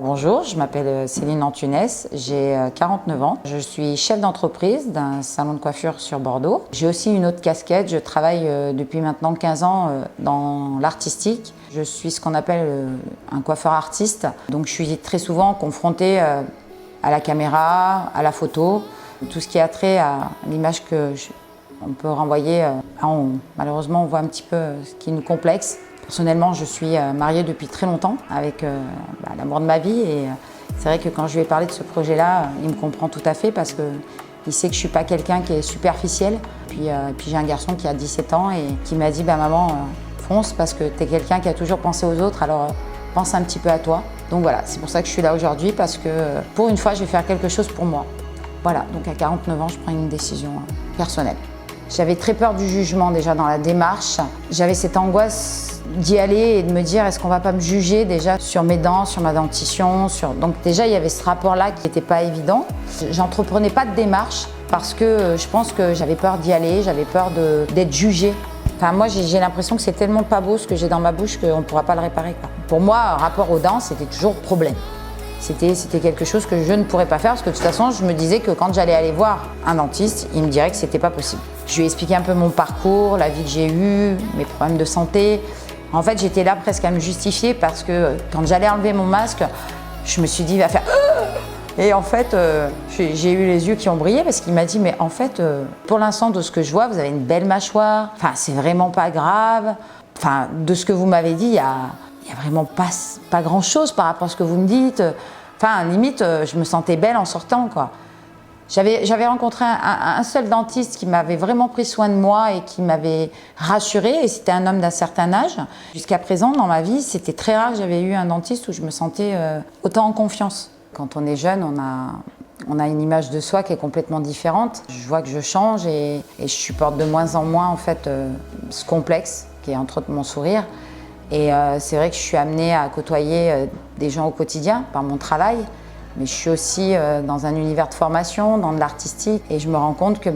Bonjour, je m'appelle Céline Antunes, j'ai 49 ans. Je suis chef d'entreprise d'un salon de coiffure sur Bordeaux. J'ai aussi une autre casquette, je travaille depuis maintenant 15 ans dans l'artistique. Je suis ce qu'on appelle un coiffeur artiste, donc je suis très souvent confrontée à la caméra, à la photo, tout ce qui a trait à l'image on peut renvoyer en haut. Malheureusement, on voit un petit peu ce qui nous complexe. Personnellement, je suis mariée depuis très longtemps avec l'amour de ma vie et c'est vrai que quand je lui ai parlé de ce projet-là, il me comprend tout à fait parce qu'il sait que je ne suis pas quelqu'un qui est superficiel. Puis j'ai un garçon qui a 17 ans et qui m'a dit maman, fonce parce que tu es quelqu'un qui a toujours pensé aux autres, alors pense un petit peu à toi. Donc voilà, c'est pour ça que je suis là aujourd'hui parce que pour une fois, je vais faire quelque chose pour moi. Voilà, donc à 49 ans, je prends une décision personnelle. J'avais très peur du jugement déjà dans la démarche. J'avais cette angoisse d'y aller et de me dire est-ce qu'on va pas me juger déjà sur mes dents, sur ma dentition. Donc déjà il y avait ce rapport-là qui n'était pas évident. J'entreprenais pas de démarche parce que je pense que j'avais peur d'y aller, j'avais peur d'être jugée. Enfin moi j'ai l'impression que c'est tellement pas beau ce que j'ai dans ma bouche qu'on ne pourra pas le réparer, quoi. Pour moi, rapport aux dents, c'était toujours problème. C'était quelque chose que je ne pourrais pas faire parce que de toute façon, je me disais que quand j'allais aller voir un dentiste, il me dirait que c'était pas possible. Je lui ai expliqué un peu mon parcours, la vie que j'ai eue, mes problèmes de santé. En fait, j'étais là presque à me justifier parce que quand j'allais enlever mon masque, je me suis dit, il va faire et en fait, j'ai eu les yeux qui ont brillé parce qu'il m'a dit, mais en fait, pour l'instant, de ce que je vois, vous avez une belle mâchoire. Enfin, c'est vraiment pas grave. Enfin, de ce que vous m'avez dit, il y a vraiment pas grand-chose par rapport à ce que vous me dites. Enfin, limite, je me sentais belle en sortant, quoi. J'avais rencontré un seul dentiste qui m'avait vraiment pris soin de moi et qui m'avait rassurée, et c'était un homme d'un certain âge. Jusqu'à présent, dans ma vie, c'était très rare que j'avais eu un dentiste où je me sentais autant en confiance. Quand on est jeune, on a une image de soi qui est complètement différente. Je vois que je change et je supporte de moins en moins en fait, ce complexe qui est entre autres mon sourire. Et c'est vrai que je suis amenée à côtoyer des gens au quotidien par mon travail, mais je suis aussi dans un univers de formation, dans de l'artistique, et je me rends compte que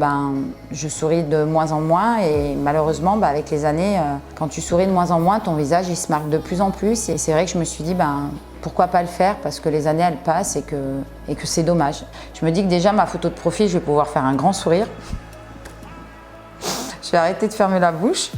je souris de moins en moins et malheureusement, avec les années, quand tu souris de moins en moins, ton visage il se marque de plus en plus. Et c'est vrai que je me suis dit, pourquoi pas le faire parce que les années elles passent et que c'est dommage. Je me dis que déjà ma photo de profil, je vais pouvoir faire un grand sourire. Je vais arrêter de fermer la bouche.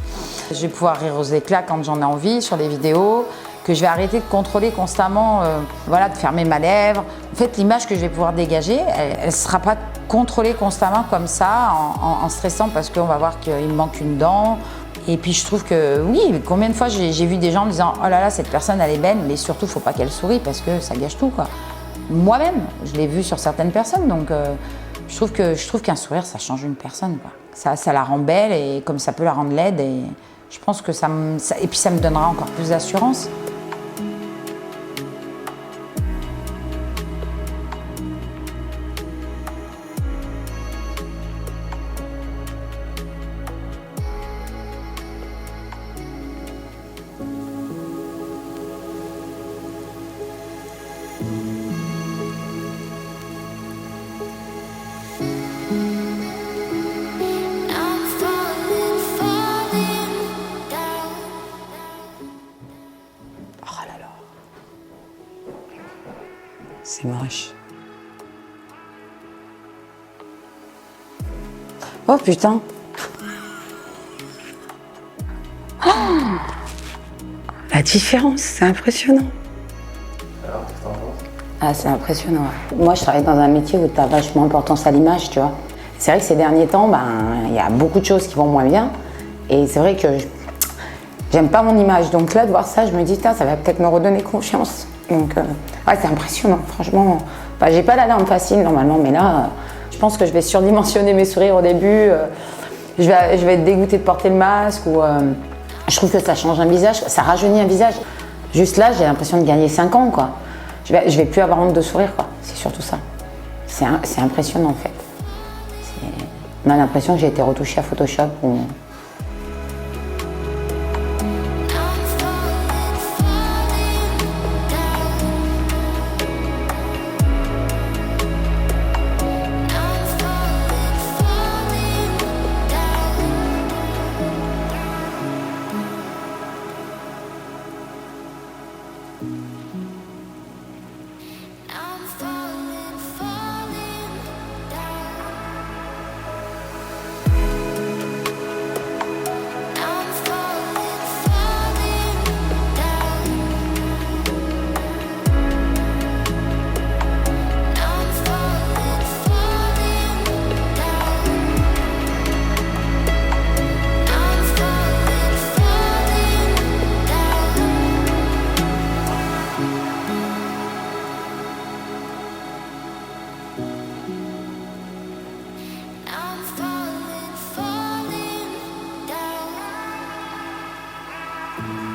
Je vais pouvoir rire aux éclats quand j'en ai envie sur les vidéos, que je vais arrêter de contrôler constamment, de fermer ma lèvre. En fait, l'image que je vais pouvoir dégager, elle ne sera pas contrôlée constamment comme ça, en stressant parce qu'on va voir qu'il me manque une dent. Et puis je trouve que oui, combien de fois j'ai vu des gens me disant « Oh là là, cette personne elle est belle, mais surtout il ne faut pas qu'elle sourie parce que ça gâche tout, quoi. » Moi-même, je l'ai vu sur certaines personnes, donc je trouve qu'un sourire ça change une personne, quoi. Ça la rend belle et comme ça peut la rendre laide. Et je pense que et puis ça me donnera encore plus d'assurance. Oh là là, c'est moche. Oh putain. Oh, la différence, c'est impressionnant. Alors, qu'est-ce que t'en penses? Ah, c'est impressionnant. Ouais. Moi, je travaille dans un métier où tu as vachement importance à l'image, tu vois. C'est vrai que ces derniers temps, il y a beaucoup de choses qui vont moins bien. Et c'est vrai que j'aime pas mon image. Donc là, de voir ça, je me dis, ça va peut-être me redonner confiance. Donc, c'est impressionnant, franchement. J'ai pas la langue facile normalement, mais là, je pense que je vais surdimensionner mes sourires au début. Je vais être dégoûtée de porter le masque. Je trouve que ça change un visage, ça rajeunit un visage. Juste là, j'ai l'impression de gagner 5 ans, quoi. Je vais plus avoir honte de sourire, quoi. C'est surtout ça. C'est impressionnant, en fait. On a l'impression que j'ai été retouchée à Photoshop. Merci.